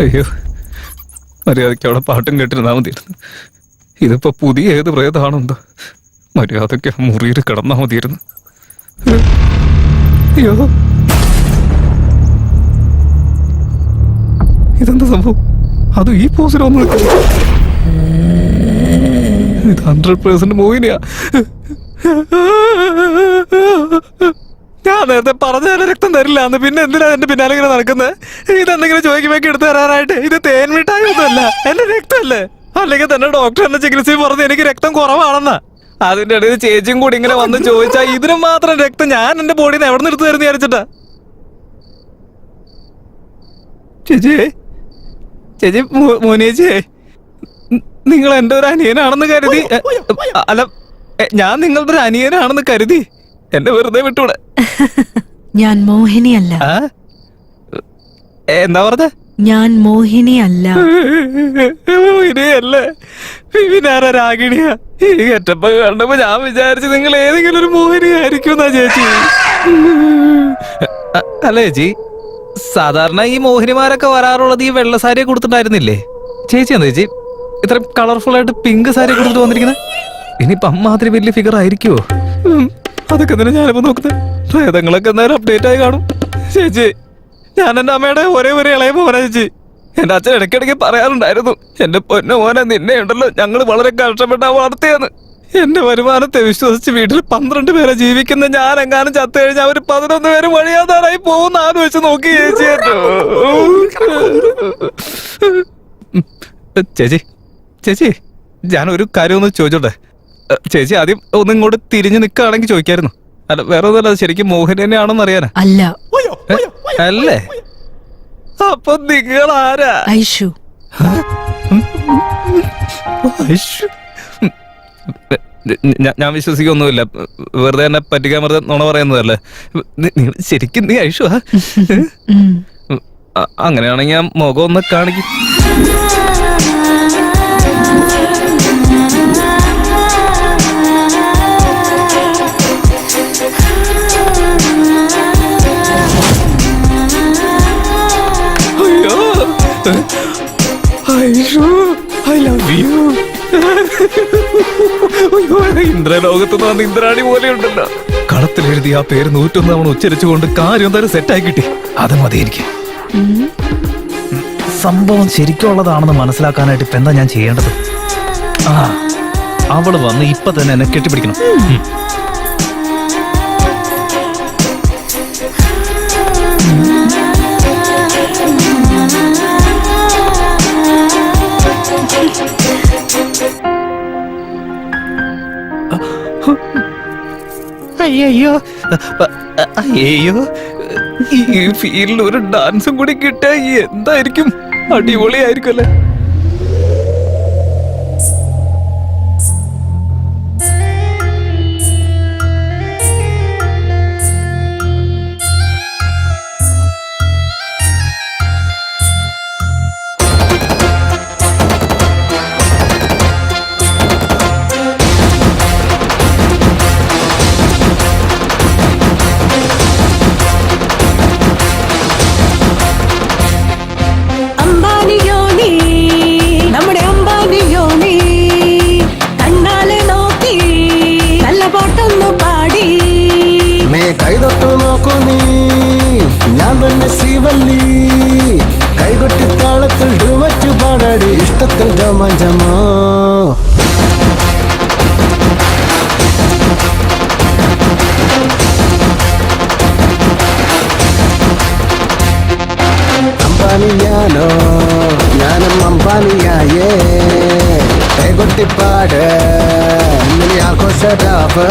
അയ്യോ, മര്യാദയ്ക്ക് അവിടെ പാട്ടും കേട്ടിരുന്നാ മതിയായിരുന്നു. ഇതിപ്പോ പുതിയ ഏത് പ്രേതാണെന്തോ. മര്യാദയ്ക്ക് മുറിയിൽ കിടന്നാ മതിയായിരുന്നു. അയ്യോ, ഇതെന്താ സംഭവം? അത് ഈ പോസിലൊന്നും ഇത് 100% മോഹിനിയാ. ഞാൻ നേരത്തെ പറഞ്ഞാലും രക്തം തരില്ല എന്ന്, പിന്നെ എന്തിനാ എന്റെ പിന്നാലെ ഇങ്ങനെ നടക്കുന്നത്? ഇതെന്തെങ്കിലും ചോദിക്കുമ്പോഴേക്ക് എടുത്തു തരാനായിട്ട്. ഇത് തേൻ മിഠായി ഒന്നുമല്ല, എന്റെ രക്തമല്ലേ. അല്ലെങ്കിൽ തന്നെ ഡോക്ടർ എന്നെ ചികിത്സയും പറഞ്ഞ് എനിക്ക് രക്തം കുറവാണെന്നാ. അതിന്റെ ഇടയിൽ ചേച്ചിയും കൂടി ഇങ്ങനെ വന്ന് ചോദിച്ചാ ഇതിന് മാത്രം രക്തം ഞാൻ എന്റെ ബോഡിയിൽ നിന്ന് എവിടെ നിന്ന് എടുത്തു തരുന്ന വിചാരിച്ചിട്ടാ. ചേച്ചിയെ, ചേച്ചി, മോനിയേച്ചിയെ, നിങ്ങൾ എന്റെ ഒരു അനിയനാണെന്ന് കരുതി, അല്ല, ഞാൻ നിങ്ങളുടെ ഒരു അനിയനാണെന്ന് കരുതി എന്നെ വെറുതെ വിട്ടൂടെ. ഞാൻ മോഹിനിയല്ല. എന്താ പറഞ്ഞ? ഞാൻ മോഹിനിയല്ല. മോഹിനിയല്ലേ? പിന്നെ ആരാ? രാഗിണിയാ? ഈ കെറ്റപ്പ് കണ്ടപ്പോ ഞാൻ വിചാരിച്ചു നിങ്ങൾ ഏതെങ്കിലും ഒരു മോഹിനിയായിരിക്കും എന്നാ ചേച്ചി. അല്ല ചേച്ചി, സാധാരണ ഈ മോഹിനിമാരൊക്കെ വരാറുള്ളത് ഈ വെള്ള സാരിയെ കൊടുത്തിട്ടായിരുന്നില്ലേ? ചേച്ചി എന്താ ചേച്ചി ഇത്ര കളർഫുൾ ആയിട്ട് പിങ്ക് സാരി കൊടുത്തിട്ട് വന്നിരിക്കുന്നത്? ഇനിയിപ്പൊ അമ്മാതിരി വലിയ ഫിഗർ ആയിരിക്കുവോ? അതൊക്കെ തന്നെ ഞാനിപ്പോ നോക്കുന്നത്. പ്രേതങ്ങളൊക്കെ എന്തായാലും അപ്ഡേറ്റ് ആയി കാണും. ചേച്ചി, ഞാൻ എന്റെ അമ്മയുടെ ഒരേ ഒരു ഇളയ മോനാ ചേച്ചി. എന്റെ അച്ഛൻ ഇടയ്ക്കിടയ്ക്ക് പറയാറുണ്ടായിരുന്നു, എന്റെ പൊന്നു മോനെ, നിന്നെ ഉണ്ടല്ലോ ഞങ്ങൾ വളരെ കഷ്ടപ്പെട്ടാ വളർത്തിയെന്ന്. എന്റെ വരുമാനത്തെ വിശ്വസിച്ച് വീട്ടിൽ 12 പേരെ ജീവിക്കുന്ന ഞാൻ എങ്ങാനും ചത്തു കഴിഞ്ഞാൽ അവര് 11 പേര് വഴിയാതാറായി പോകുന്ന ആലോചിച്ച് നോക്കി ചേച്ചി. ചേച്ചി, ചേച്ചി, ഞാനൊരു കാര്യം ഒന്ന് ചോദിച്ചോട്ടെ? ചേച്ചി ആദ്യം ഒന്നും ഇങ്ങോട്ട് തിരിഞ്ഞു നിൽക്കുകയാണെങ്കിൽ ചോദിക്കായിരുന്നു. അല്ല, വേറെ ഒന്നുമല്ല, ശരിക്കും മോഹൻ തന്നെയാണോന്ന് അറിയാനാ. അല്ല. അല്ലേ? അപ്പൊ നിങ്ങൾ ആരാ? ഐഷു. ഐഷു? ഞാൻ വിശ്വസിക്കൊന്നുമില്ല. വെറുതെ എന്നെ പറ്റിക്കാൻ വെറുതെ നുണ പറയുന്നതല്ലേ. ശരിക്കും നീ ഐഷു? അങ്ങനെയാണെങ്കിൽ ഞാൻ മുഖം ഒന്ന് കാണിക്കും. ഇന്ദ്രലോകത്തുനിന്ന് വന്ന് ഇന്ദ്രാണി പോലെ ഉണ്ടല്ലോ. കളത്തിലെഴുതി ആ പേര് 101 തവണ ഉച്ചരിച്ചുകൊണ്ട് കാര്യം എന്തായാലും സെറ്റായി കിട്ടി. അത് മതി എനിക്ക്. സംഭവം ശരിക്കുള്ളതാണെന്ന് മനസ്സിലാക്കാനായിട്ട് ഇപ്പൊ എന്താ ഞാൻ ചെയ്യേണ്ടത്? അവള് വന്ന് ഇപ്പൊ തന്നെ എന്നെ കെട്ടിപ്പിടിക്കണം. അയ്യോ, അയ്യോ, ഈ ഫീൽഡിൽ ഒരു ഡാൻസും കൂടി കിട്ടാ എന്തായിരിക്കും? അടിപൊളിയായിരിക്കും അല്ലേ? കൈകൊട്ടി താളത്തിൽ ഡുമച്ചു പാടാടി ഇഷ്ടത്തിൽ ജമാ. അമ്പാനിയാനോ ഞാനും അമ്പാനിയായേ, കൈകൊട്ടിപ്പാട് ഇങ്ങനെ ആഘോഷരാവ്.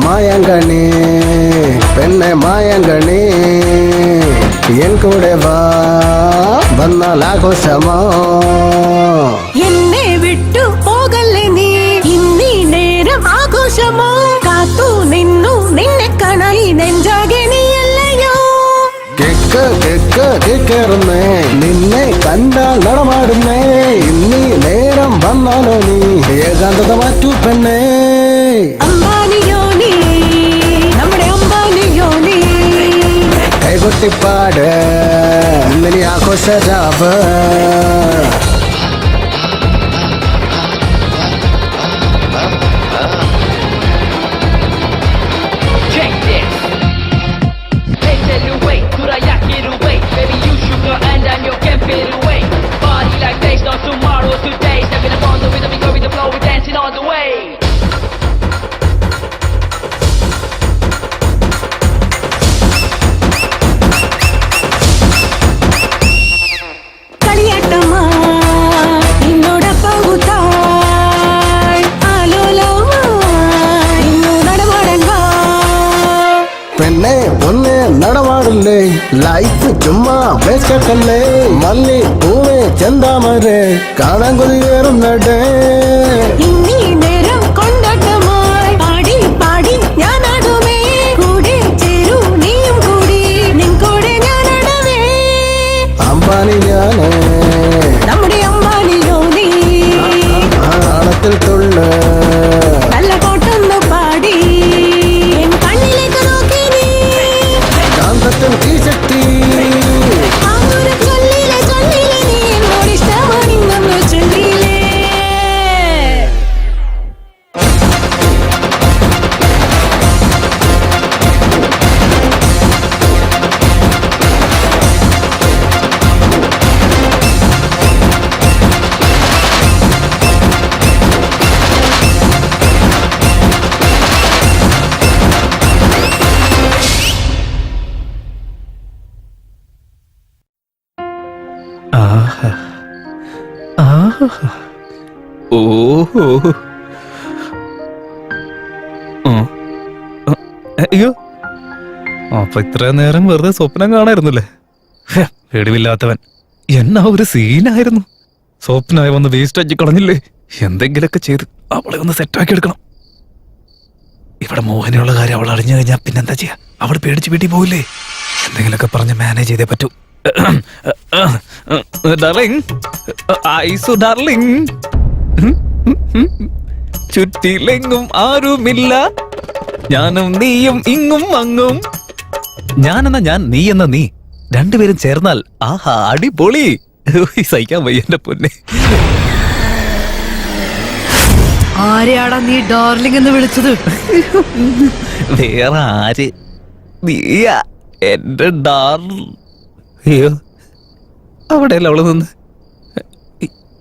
മായങ്കണി പെണ്ണെ മായങ്കണി, എൻ കൂടെ വാ വന്നാൽ ആഘോഷമോ. എന്നെ വിട്ടു പോകല്ലേ നീ, ഇന്നീ നേരം ആഘോഷമോ. കാത്തു നിന്നു നിന്നെ കാണാൻ നെഞ്ചാകെ നീ കേറുന്നേ നിന്നെ കണ്ടാൽ നടമാടുന്നേ ഇന്നീ നേരം വന്നാലോ നീ ഏകാന്തത മാറ്റൂ പെണ്ണേ അമ്പാനിയോനി നമ്മുടെ അമ്പാനിയോനി കൈകൊട്ടിപ്പാട് ഇന്നലെ ആഘോഷരാവ് Check this. They tell you wait, could I yak it away? Baby, you sugar and I'm your can't fade away. Body like days, not tomorrow, today. Stepping up on the rhythm, we go with the flow, we dancing all the way. കളിയാട്ടമാ നിന്നോട പകുതായ് ആലോലമാ ഇന്നു നടമാടാൻ വാ പെണ്ണെ ഒന്നേ നടമാടില്ലേ life ചുമ്മാ വേസ്റ്റല്ലേ മല്ലി പൂവേ ചെന്താമരേ കാണാൻ കൊതിയേറുന്നടേ ഇന്നീ നേരം കൊണ്ടാട്ടമായി പാടി പാടി ഞാനാടുമേ കൂടെ ചേരൂ നീയും കൂടി നിൻ കൂടെ ഞാനാടവേ അമ്പാനി ഞാനേ നമ്മുടെ അമ്പാനിയോനി ആണത്തിൽ തുള്ള നല്ല കോട്ടൊന്നു പാടി എൻ കണ്ണിലേക്ക് നോക്കി നീ കാന്തത്തിൽ തീശക്തി ആ ഒരു ചൊല്ലിലെ നീ എന്നോട് ഇഷ്ടമാണിന്നു ചൊല്ലിലേ ആഹാ. ആഹാ. ഓഹോ. ആ. അയ്യോ അപ്പൊ ഇത്രയും നേരം വെറുതെ സ്വപ്നം കാണായിരുന്നല്ലേ പേടിവില്ലാത്തവൻ എന്നാ ഒരു സീനായിരുന്നു സ്വപ്നമായി വന്ന് വേസ്റ്റ് ആക്കി കളഞ്ഞില്ലേ എന്തെങ്കിലൊക്കെ ചെയ്ത് അവളെ ഒന്ന് സെറ്റാക്കി എടുക്കണം ഇവിടെ മോഹനുള്ള കാര്യം അവൾ അറിഞ്ഞു കഴിഞ്ഞാൽ പിന്നെന്താ ചെയ്യാ അവൾ പേടിച്ച് വീട്ടിൽ പോയില്ലേ എന്തെങ്കിലുമൊക്കെ പറഞ്ഞ് മാനേജ് ചെയ്തേ പറ്റൂ ഡാർലിംഗ് ഐസു ഡാർലിംഗ് ചുറ്റിലെങ്ങും ആരുമില്ല ഞാനും നീയും ഇങ്ങും അങ്ങും ഞാനെന്ന ഞാൻ നീ എന്ന നീ രണ്ടുപേരും ചേർന്നാൽ ആഹാ അടിപൊളി സഹിക്കാൻ വയ്യ എന്റെ പൊന്നെ ആരെയാടാ നീ ഡാർലിംഗ് എന്ന് വിളിച്ചത് വേറെ ആര് നീയാ എന്റെ അയ്യോ അവിടെയല്ല അവള് നിന്ന്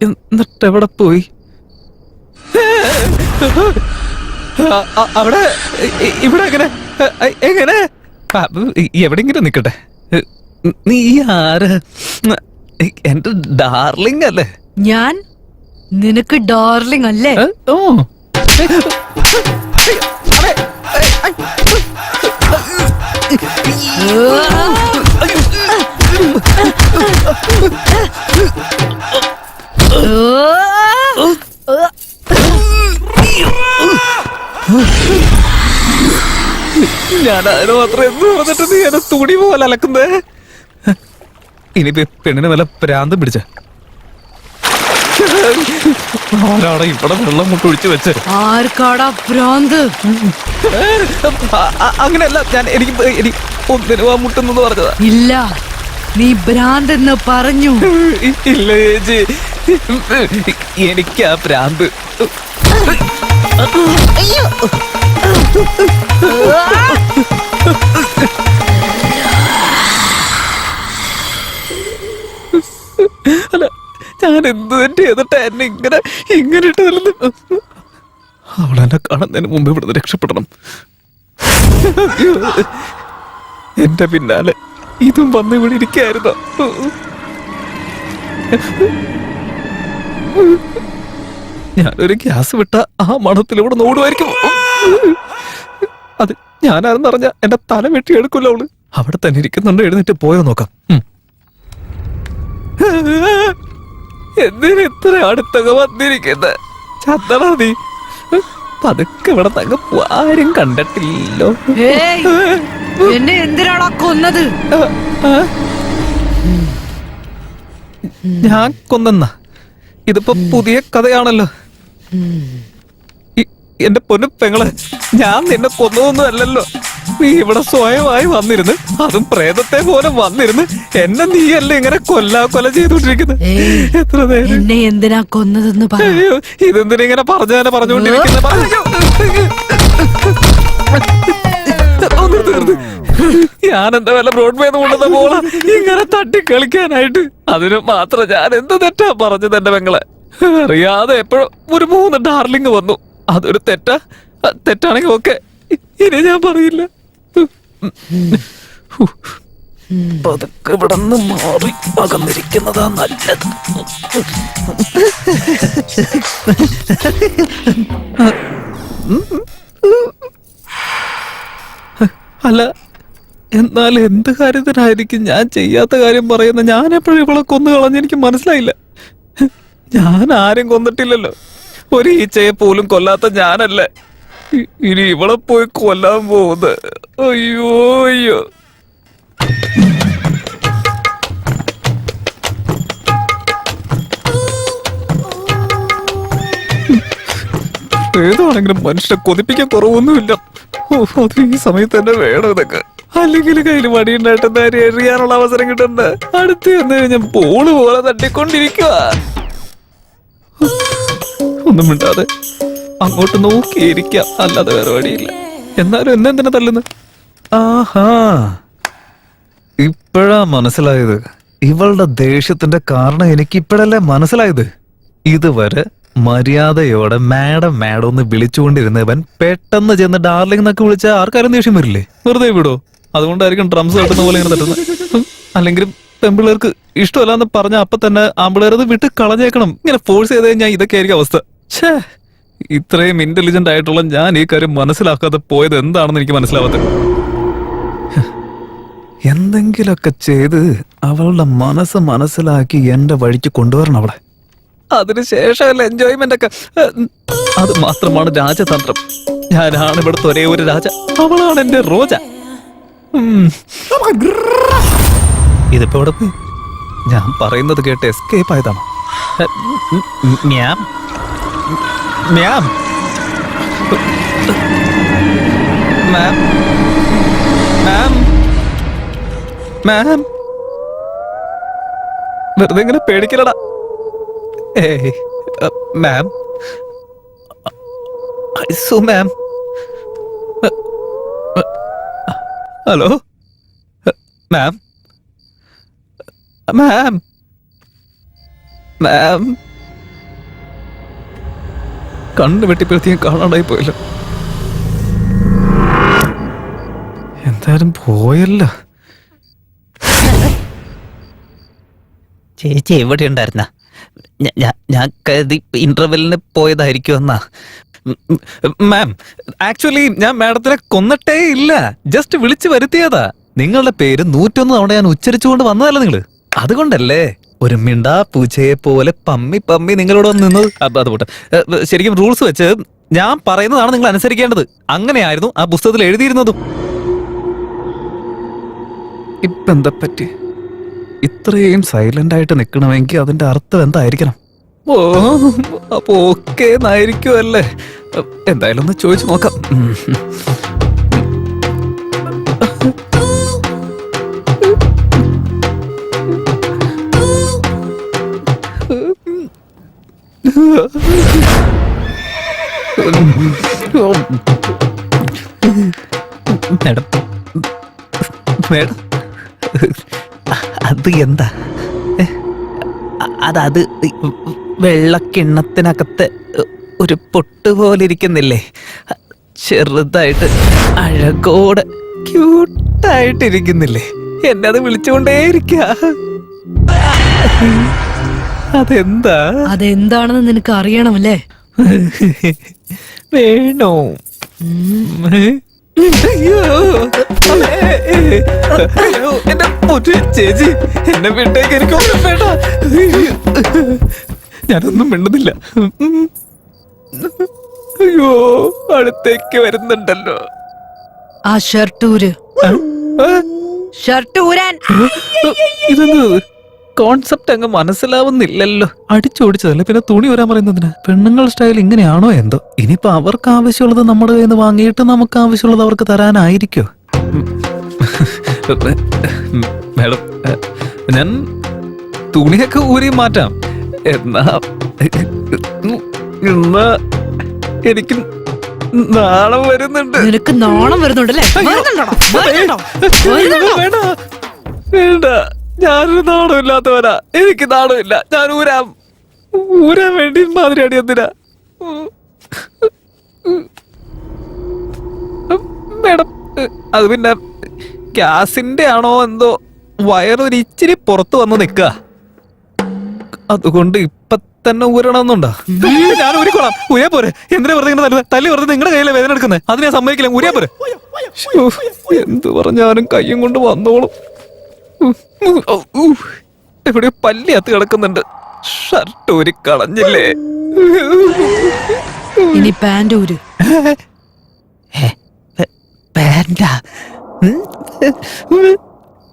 എന്നിട്ട് എവിടെ പോയി അവിടെ ഇവിടെ എങ്ങനെ എങ്ങനെ എവിടെങ്കിലും നിക്കട്ടെ നീ ആര് എന്റെ ഡാർലിംഗ് അല്ലേ ഞാൻ നിനക്ക് ഡാർലിംഗ് അല്ലേ ഓ ഞാനതിന് മാത്രം എന്ത് വന്നിട്ട് നീ എന്നെ തുണി പോലെ അലക്കുന്നേ ഇനിയിപ്പോ പെണ്ണിന് വല്ല പ്രാന്തം പിടിച്ച ആരാടാ ഇവിടെ വെള്ളം മുട്ടൊഴിച്ചു വെച്ച് ആർക്കാടാ ഭ്രാന്ത് അങ്ങനെയല്ല ഞാൻ എനിക്ക് ഒന്നിനും ആ മുട്ടെന്നു പറഞ്ഞതാ ഇല്ല നീ ഭ്രാന്ത് എന്ന് പറഞ്ഞു ഇല്ല ചേച്ചി എനിക്ക് ആ ഭ്രാന്ത് അല്ല ഞാൻ എന്ത് തന്നെ ചെയ്തിട്ട് എന്നെ ഇങ്ങനെ ഇട്ട് തരുന്നു അവളെന്നെ കാണുന്നതിന് മുമ്പ് ഇവിടുന്ന് രക്ഷപ്പെടണം എന്റെ പിന്നാലെ ഇതും വന്ന് ഇവിടെ ഇരിക്കായിരുന്നു ഞാനൊരു ഗ്യാസ് വിട്ട ആ മണത്തിലൂടെ നോടുമായിരിക്കും അത് ഞാനാരെന്ന് പറഞ്ഞ എന്റെ തല വെട്ടിയെടുക്കൂല്ലോ അവള് അവിടെ തന്നെ ഇരിക്കുന്നുണ്ടോ എഴുന്നേറ്റ് പോയോ നോക്കാം എന്തിനു ഇത്ര അടുത്തൊക്കെ വന്നിരിക്കുന്നത് ചത്തടാ നീ പതുക്കെ ഇവിടെ തങ്ങ ആരും കണ്ടിട്ടില്ലല്ലോ എന്നെ എന്തിനാടാ കൊന്നത് ഞാൻ കൊന്നെന്ന ഇതിപ്പോ പുതിയ കഥയാണല്ലോ. എന്റെ പൊന്നു പെങ്ങളെ, ഞാൻ നിന്നെ കൊന്നതൊന്നും അല്ലല്ലോ. നീ ഇവിടെ സ്വയമായി വന്നിരുന്ന്, അതും പ്രേതത്തെ പോലെ വന്നിരുന്ന് എന്നെ നീയല്ലേ ഇങ്ങനെ കൊല ചെയ്തോണ്ടിരിക്കുന്നത്. എത്ര നേരം എന്നെ എന്തിനാ കൊന്നതെന്ന് പറ. അയ്യോ, ഇതെന്തിനാ ഇങ്ങനെ പറഞ്ഞുകൊണ്ടിരിക്കുന്നത്? ഒന്ന് തീർന്ന്. ഞാൻ എന്താ വല്ല ബ്രോഡ്വേ കൊണ്ടുവന്ന പോലെ ഇങ്ങനെ തട്ടി കളിക്കാനായിട്ട്. അതിന് മാത്രം ഞാൻ എന്ത് തെറ്റാ പറഞ്ഞത് എന്റെ പെങ്ങളെ? അറിയാതെ എപ്പോഴും ഒരു 3 ഡാർലിംഗ് വന്നു. അതൊരു തെറ്റാണെങ്കിൽ ഓക്കെ, ഇനി ഞാൻ പറയില്ല. പതുക്കെ ഇവിടെ നിന്ന് മാറി അകന്നിരിക്കുന്നതാ നല്ലത്. അല്ല, എന്നാൽ എന്ത് കാര്യത്തിനായിരിക്കും ഞാൻ ചെയ്യാത്ത കാര്യം പറയുന്ന? ഞാൻ എപ്പോഴും ഇവളെ കൊന്നു കളഞ്ഞ് എനിക്ക് മനസ്സിലായില്ല. ഞാൻ ആരും കൊന്നിട്ടില്ലല്ലോ. ഒരു ഈച്ചയെ പോലും കൊല്ലാത്ത ഞാനല്ലേ ഇനി ഇവളെ പോയി കൊല്ലാൻ പോകുന്നത്. അയ്യോ അയ്യോ. ഏതാണെങ്കിലും മനുഷ്യനെ കൊതിപ്പിക്കാൻ കുറവൊന്നുമില്ല. അത് ഈ സമയത്ത് തന്നെ വേണം ഇതൊക്കെ. അല്ലെങ്കിൽ കയ്യിൽ മടിയുണ്ടായിട്ട് നേരെ എറിയാനുള്ള അവസരം കിട്ടണ്ട. അടുത്ത് വന്നു കഴിഞ്ഞാൽ ബോള് പോലെ തട്ടിക്കൊണ്ടിരിക്കുക. ഒന്നും മിണ്ടാതെ അങ്ങോട്ട് നോക്കിയിരിക്കാം, അല്ലാതെ വേറെ വഴിയില്ല. എന്നാലും എന്നെന്തിനാ തല്ലുന്നത്? ആഹാ, ഇപ്പോഴാ മനസ്സിലായത്. ഇവളുടെ ദേഷ്യത്തിന്റെ കാരണം എനിക്ക് ഇപ്പോഴല്ലേ മനസ്സിലായത്. ഇതുവരെ മര്യാദയോടെ മാഡം മാഡം ഒന്ന് വിളിച്ചുകൊണ്ടിരുന്നവൻ പെട്ടെന്ന് ചെന്ന് ഡാർലിംഗ് എന്നൊക്കെ വിളിച്ചാൽ ആർക്കാരും ദേഷ്യം വരില്ലേ? വെറുതെ വിടോ? അതുകൊണ്ടായിരിക്കും ഡ്രംസ് തട്ടുന്ന പോലെ ഇങ്ങനെ തട്ടുന്നത്. അല്ലെങ്കിലും പെമ്പിള്ളേർക്ക് ഇഷ്ടമല്ലാന്ന് പറഞ്ഞ അപ്പൊ തന്നെ ആമ്പിള്ളേർ അത് വിട്ട് കളഞ്ഞേക്കണം. ഇങ്ങനെ ഫോഴ്സ് ചെയ്ത് കഴിഞ്ഞാൽ ഇതൊക്കെ ആയിരിക്കും അവസ്ഥ. ഛേ, ഇത്രയും ഇന്റലിജന്റ് ആയിട്ടുള്ള ഞാൻ ഈ കാര്യം മനസ്സിലാക്കാതെ പോയത് എന്താണെന്ന് എനിക്ക് മനസ്സിലാവാത്തത്. എന്തെങ്കിലൊക്കെ ചെയ്ത് അവളുടെ മനസ്സ് മനസ്സിലാക്കി എന്റെ വഴിക്ക് കൊണ്ടുവരണം അവളെ. അതിനുശേഷമല്ല എൻജോയ്മെന്റ് ഒക്കെ. അത് മാത്രമാണ് രാജതന്ത്രം. ഞാനാണ് ഇവിടുത്തെ ഒരേ ഒരു രാജ, അവളാണ് എന്റെ റോജ. ഇതിപ്പോ ഇവിടെ പോയി ഞാൻ പറയുന്നത് കേട്ട് എസ്കേപ്പ് ആയതാണ്. ഞാൻ മാം, മാം, മാം, മാം, വെറുതെ ഇങ്ങനെ പേടിക്കലടാ. ഏയ് മാം, ഐസു മാം, ഹലോ മാം, മാം, മാം, കണ്ണു വെട്ടിപ്പെടുത്തിയും കാണാണ്ടായി പോയല്ലോ. എന്തായാലും പോയല്ലോ. ചേച്ചി എവിടെ ഉണ്ടായിരുന്ന? ഞാൻ കരുതി ഇന്റർവെല്ലിന് പോയതായിരിക്കുമെന്നാ. മാം, ആക്ച്വലി ഞാൻ മാഡത്തിനെ കൊന്നിട്ടേ ഇല്ല, ജസ്റ്റ് വിളിച്ചു വരുത്തിയതാ. നിങ്ങളുടെ പേര് 101 തവണ ഞാൻ ഉച്ചരിച്ചുകൊണ്ട് വന്നതല്ല നിങ്ങള്. അതുകൊണ്ടല്ലേ ഒരു മിണ്ടാ പൂച്ചയെ പോലെ പമ്മി പമ്മി നിങ്ങളോട് വന്ന് നിന്നത്. അതുപോട്ടെ, ശരിക്കും റൂൾസ് വെച്ച് ഞാൻ പറയുന്നതാണ് നിങ്ങൾ അനുസരിക്കേണ്ടത്. അങ്ങനെയായിരുന്നു ആ പുസ്തകത്തിൽ എഴുതിയിരുന്നതും. ഇപ്പൊ എന്താ പറ്റി? ഇത്രയും സൈലന്റ് ആയിട്ട് നിൽക്കണമെങ്കിൽ അതിന്റെ അർത്ഥം എന്തായിരിക്കണം? ഓ, അപ്പൊ ഓക്കെ എന്നായിരിക്കുമല്ലേ? എന്തായാലും ഒന്ന് ചോദിച്ചു നോക്കാം. മേഡം, മേഡം, അത് എന്താ? അത് വെള്ളക്കിണ്ണത്തിനകത്ത് ഒരു പൊട്ട് പോലെ ഇരിക്കുന്നില്ലേ? ചെറുതായിട്ട് അഴകോടെ ക്യൂട്ടായിട്ടിരിക്കുന്നില്ലേ? എന്നെ അത് വിളിച്ചുകൊണ്ടേയിരിക്ക. അതെന്താ? അതെന്താണെന്ന് നിനക്ക് അറിയണമല്ലേ? വേണോ? അയ്യോ, അയ്യോ, എന്റെ പൊന്നു ചേച്ചി, എന്നെ വിട്ടേക്ക്, എനിക്കൊന്നും വേണ്ട. ഞാനൊന്നും മിണ്ടുന്നില്ല. അയ്യോ, അടുത്തേക്ക് വരുന്നുണ്ടല്ലോ. ആ ഷർട്ടൂര്. ഷർട്ട് ഊരാൻ. ഇതെന്ത് കോൺസെപ്റ്റ് അങ്ങ് മനസ്സിലാവുന്നില്ലല്ലോ. അടിച്ചോടിച്ചതല്ലേ, പിന്നെ തുണി വരാൻ പറയുന്നതിന്. പെണ്ണുങ്ങൾ സ്റ്റൈൽ ഇങ്ങനെയാണോ എന്തോ. ഇനിയിപ്പോ അവർക്ക് ആവശ്യമുള്ളത് നമ്മുടെ കയ്യിൽ നിന്ന് വാങ്ങിയിട്ട് നമുക്ക് ആവശ്യമുള്ളത് അവർക്ക് തരാനായിരിക്കോ? മാഡം, ഞാൻ തുണിയൊക്കെ ഊരി മാറ്റാം. എന്നാ എനിക്ക് നാളെ വരുന്നുണ്ട്. നിനക്ക് നാണം വരുന്നുണ്ടല്ലേ? വരുന്നുണ്ടോടാ? വരുന്നുണ്ടോ? വരുന്നുണ്ടോ? വേണ്ട വേണ്ട, ഞാനൊരു നാണമില്ലാത്തവനാ. എനിക്ക് നാണമില്ല. ഞാൻ ഊരാൻ വേണ്ടി മാതിരിയാണ്. എന്തിനാ മേഡം? അത് പിന്നെ ഗ്യാസിന്റെ ആണോ എന്തോ, വയറൊരു ഇച്ചിരി പുറത്ത് വന്ന് നിക്ക. അതുകൊണ്ട് ഇപ്പൊ തന്നെ ഊരണമെന്നുണ്ടോ? ഞാൻ ഊരിക്കോളാം. ഊരാ പോരെ. എന്തിനാ വെറുതെ ഇങ്ങനെ തല്ലി വെറുതെ നിങ്ങളുടെ കയ്യിലെ വേദന എടുക്കുന്നത്? അത് ഞാൻ സമ്മതിക്കില്ല. ഊരാ പോരെ. ശ്ശോ, എന്ത് പറഞ്ഞാലും കയ്യും കൊണ്ട് വന്നോളും. എവിടെയോ പല്ലിയത്ത് കിടക്കുന്നുണ്ട്. ഷർട്ട് ഊരി കളഞ്ഞില്ലേ? ഇനി പാന്റ് ഊര്.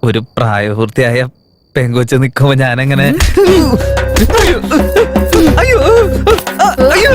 ഒരു പ്രായപൂർത്തിയായ പെങ്കൊച്ച് നിൽക്കുമ്പോ ഞാനങ്ങനെ അയ്യോ അയ്യോ